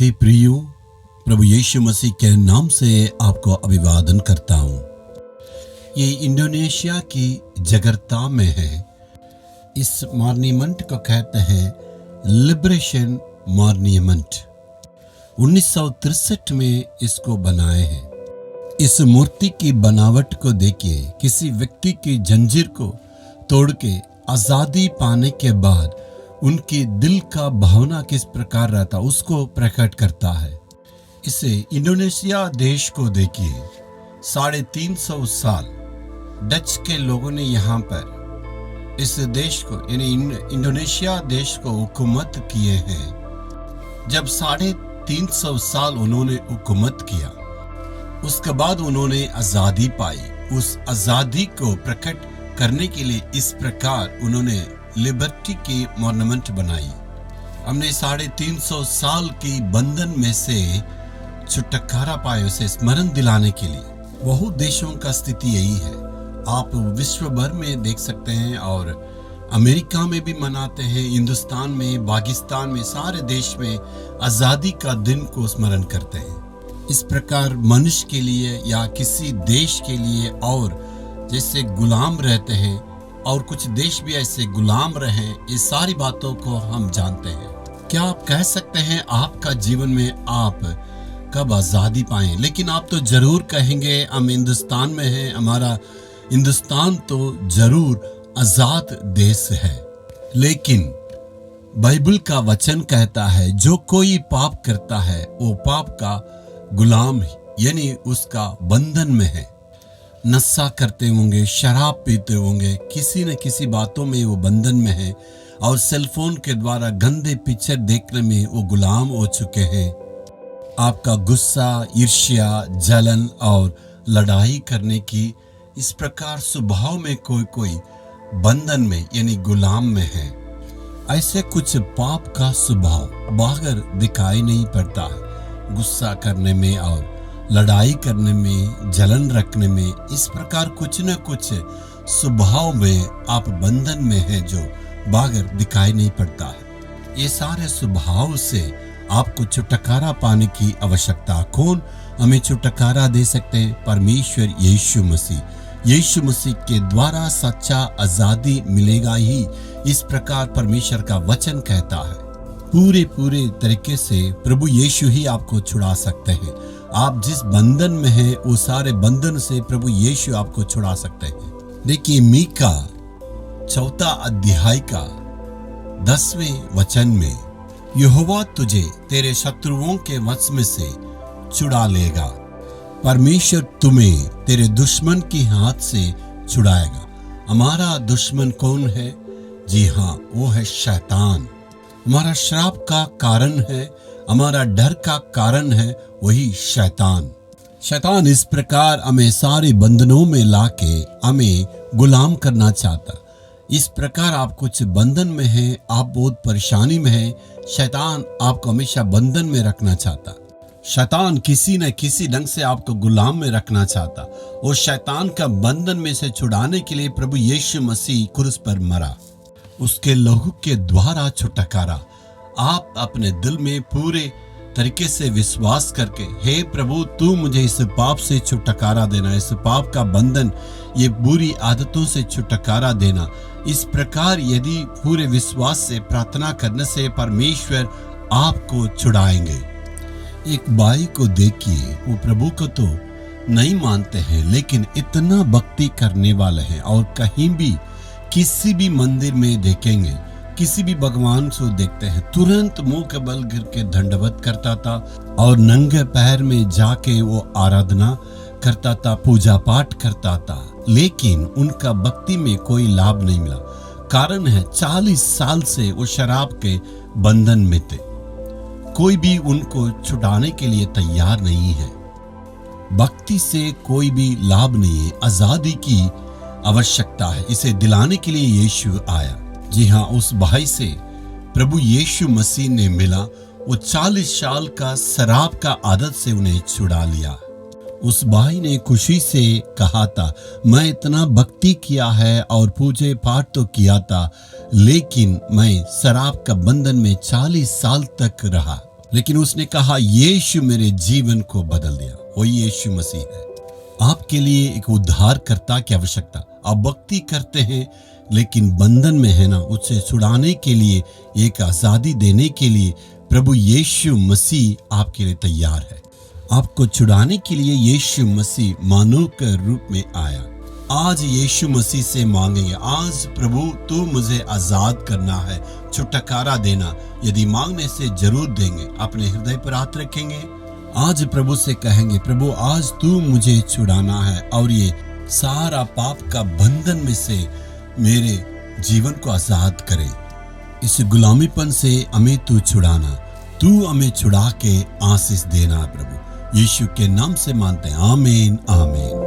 साथी प्रियो, प्रभु यीशु मसीह के नाम से आपको अभिवादन करता हूँ। ये इंडोनेशिया की जगर्ता में है। इस मॉन्यूमेंट को कहते हैं लिबरेशन मॉन्यूमेंट। 1963 में इसको बनाए हैं। इस मूर्ति की बनावट को देखिए। किसी व्यक्ति की जंजीर को तोड़ के आजादी पाने के बाद उनकी दिल का भावना किस प्रकार रहता उसको प्रकट करता है। इसे इंडोनेशिया देश को देखिए। 350 साल डच के लोगों ने यहाँ पर इस देश को यानी इंडोनेशिया देश को हुकूमत किए हैं। जब 350 साल उन्होंने हुकूमत किया, उसके बाद उन्होंने आजादी पाई। उस आजादी को प्रकट करने के लिए इस प्रकार उन्होंने लिबर्टी की मॉन्यूमेंट बनाई। हमने 350 साल की बंधन में से छुटकारा पाए, उसे स्मरण दिलाने के लिए। बहुत देशों का स्थिति यही है। आप विश्व भर में देख सकते हैं और अमेरिका में भी मनाते हैं, हिंदुस्तान में, पाकिस्तान में, सारे देश में आजादी का दिन को स्मरण करते हैं। इस प्रकार मनुष्य के लिए या किसी देश के लिए और जैसे गुलाम रहते हैं और कुछ देश भी ऐसे गुलाम रहे, ये सारी बातों को हम जानते हैं। क्या आप कह सकते हैं आपका जीवन में आप कब आजादी पाएं? लेकिन आप तो जरूर कहेंगे हम हिंदुस्तान में हैं, हमारा हिंदुस्तान तो जरूर आजाद देश है। लेकिन बाइबल का वचन कहता है जो कोई पाप करता है वो पाप का गुलाम यानी उसका बंधन में है। नशा करते होंगे, शराब पीते होंगे, किसी न किसी बातों में वो बंधन में है और सेलफोन के द्वारा गंदे पिक्चर देखने में वो गुलाम हो चुके हैं। आपका गुस्सा, ईर्ष्या, जलन और लड़ाई करने की इस प्रकार स्वभाव में कोई बंधन में यानी गुलाम में है। ऐसे कुछ पाप का स्वभाव बाहर दिखाई नहीं पड़ता है। गुस्सा करने में और लड़ाई करने में, जलन रखने में, इस प्रकार कुछ न कुछ स्वभाव में आप बंधन में हैं जो बाहर दिखाई नहीं पड़ता है। ये सारे स्वभाव से आपको छुटकारा पाने की आवश्यकता। कौन हमें छुटकारा दे सकते हैं? परमेश्वर यीशु मसीह। यीशु मसीह के द्वारा सच्चा आजादी मिलेगा ही, इस प्रकार परमेश्वर का वचन कहता है। पूरे तरीके से प्रभु यीशु ही आपको छुड़ा सकते हैं। आप जिस बंधन में हैं वो सारे बंधन से प्रभु यीशु आपको छुड़ा सकते हैं। देखिए मीका 4 अध्याय का 10वें वचन में, यहोवा तुझे तेरे शत्रुओं के वश में से छुड़ा लेगा। परमेश्वर तुम्हें तेरे दुश्मन के हाथ से छुड़ाएगा। हमारा दुश्मन कौन है? जी हाँ, वो है शैतान। हमारा श्राप का कारण है, हमारा डर का कारण है वही शैतान। शैतान इस प्रकार हमें सारे बंधनों में लाके हमें गुलाम करना चाहता। इस प्रकार आप कुछ बंधन में हैं, आप बहुत परेशानी में हैं, शैतान आपको हमेशा बंधन में रखना चाहता। शैतान किसी न किसी ढंग से आपको गुलाम में रखना चाहता। और शैतान का बंधन में से छुड़ाने के लिए प्रभु यीशु मसीह क्रूस पर मरा। उसके लहू के द्वारा छुटकारा। आप अपने दिल में पूरे तरीके से विश्वास करके, हे प्रभु तू मुझे इस पाप से छुटकारा देना, इस पाप का बंधन, ये बुरी आदतों से छुटकारा देना। इस प्रकार यदि पूरे विश्वास से प्रार्थना करने से परमेश्वर आपको छुड़ाएंगे। एक भाई को देखिए, वो प्रभु को तो नहीं मानते हैं लेकिन इतना भक्ति करने वाले हैं और कहीं भी किसी भी मंदिर में देखेंगे, किसी भी भगवान को देखते हैं, तुरंत मुंह के बल गिर के दंडवत करता था और नंगे पैर में जाके वो आराधना करता था, पूजा पाठ करता था। लेकिन उनका भक्ति में कोई लाभ नहीं मिला। कारण है 40 साल से वो शराब के बंधन में थे। कोई भी उनको छुड़ाने के लिए तैयार नहीं है। भक्ति से कोई भी लाभ नहीं है। आजादी की आवश्यकता है। इसे दिलाने के लिए यीशु आया। जी हाँ, उस भाई से प्रभु यीशु मसीह ने मिला। वो 40 साल का शराब का आदत से उन्हें छुड़ा लिया। उस भाई ने खुशी से कहा था, मैं इतना भक्ति किया है और पूजे पाठ तो किया था, लेकिन मैं शराब का बंधन में 40 साल तक रहा। लेकिन उसने कहा यीशु मेरे जीवन को बदल दिया। वही यीशु मसीह है। आपके लिए एक उद्धारकर्ता की आवश्यकता। आप भक्ति करते हैं लेकिन बंधन में है ना, उससे छुड़ाने के लिए, एक आजादी देने के लिए प्रभु यीशु मसीह आपके लिए तैयार है। आपको छुड़ाने के लिए यीशु मसीह मानव के रूप में आया। आज यीशु मसीह से मांगेंगे, आज प्रभु तू मुझे आजाद करना है, छुटकारा देना। यदि मांगने से जरूर देंगे। अपने हृदय पर हाथ रखेंगे, आज प्रभु से कहेंगे, प्रभु आज तू मुझे छुड़ाना है और ये सारा पाप का बंधन में से मेरे जीवन को आजाद करे। इस गुलामीपन से हमें तू छुड़ाना, तू हमें छुड़ा के आशीष देना। प्रभु यीशु के नाम से मानते हैं, आमीन आमीन।